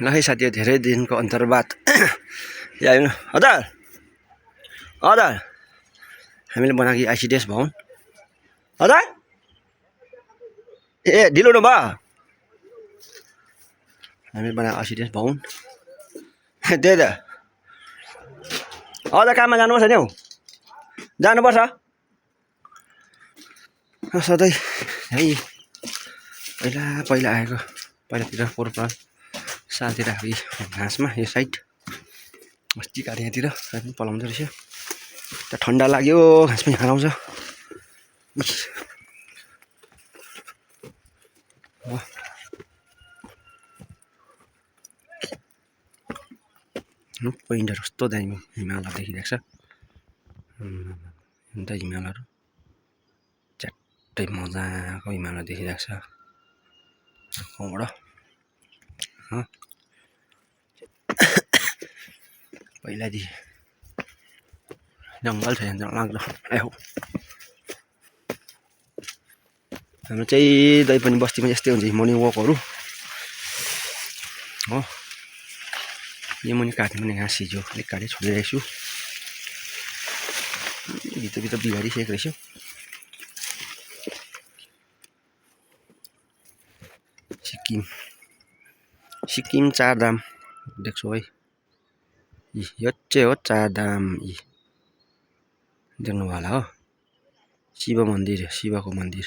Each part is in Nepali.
ल है साथी, धेरै दिनको अन्तर्वाद आयो हजुर हजुर हामीले बनाएको आइसिडिएस भवन हजुर ए ढिलो हुनु भयो हामीले बनाएको आइसिडिएस भवन त्यही त हजुर काममा जानुपर्छ नि हौ जानुपर्छ सधैँ है पहिला आएको पहिलातिर पोहोर सालतिर आएको घाँसमा यो साइड अस्ति काटे यहाँतिर पनि पलाउँदो रहेछ त ठन्डा लाग्यो घाँस पनि हराउँछ पोइन्टहरू कस्तो दामी हिमालहरू देखिरहेको छ अन्त हिमालहरू च्याट्टै मजाको हिमालहरू देखिरहेको छ कहाँबाट पहिलादेखि जङ्गल छ यहाँ लाग्दो आयो हाम्रो चाहिँ दैपनी बस्तीमा यस्तै हुन्छ मर्निङ वकहरू हो यो मुनि काट्नु पनि घाँस हिजो अलिक काटेँ छोडिरहेको छु भित्र बिगारिसकेको रहेछु सिक्किम चारधाम देख्छु है यो चाहिँ हो चारधाम देख्नु होला हो शिव मन्दिर शिवको मन्दिर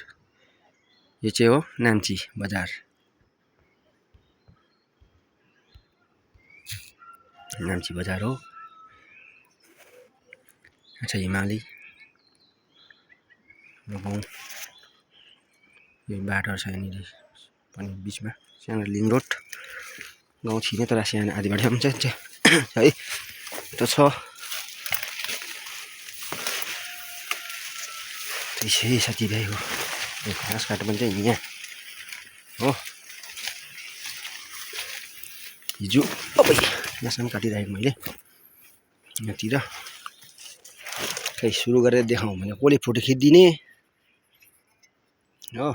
यो चाहिँ हो नाम्ची बजार नाम्ची बजार हो अच्छा हिमाली गाउँ यो बाटो छ यहाँनिर पनि बिचमा सानो लिङ रोड गाउँ छिने तर सानो आधी बाटो पनि छ है त्यो छ त्यसै साथीभाइ हो घाँस काट्नु पनि चाहिँ यहाँ हो हिजो यहाँसम्म काटिरहेको मैले यहाँतिर खै सुरु गरेर देखाउँ भने कसले फोटो खिचिदिने हो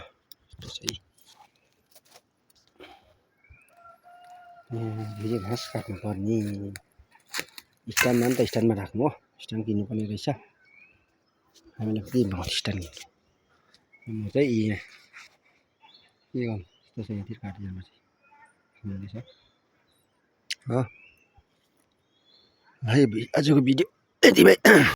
त्यसै फेरि घाँस काट्नु पर्ने स्ट्यान्डमा नि त स्ट्यान्डमा राख्नु हो स्ट्यान्ड किन्नुपर्ने रहेछ हामीलाई के भयो स्ट्यान्ड म चाहिँ यहाँ के गर्नु यस्तो छ यहाँतिर काटिदिनु रहेछ हो है आजको भिडियो यति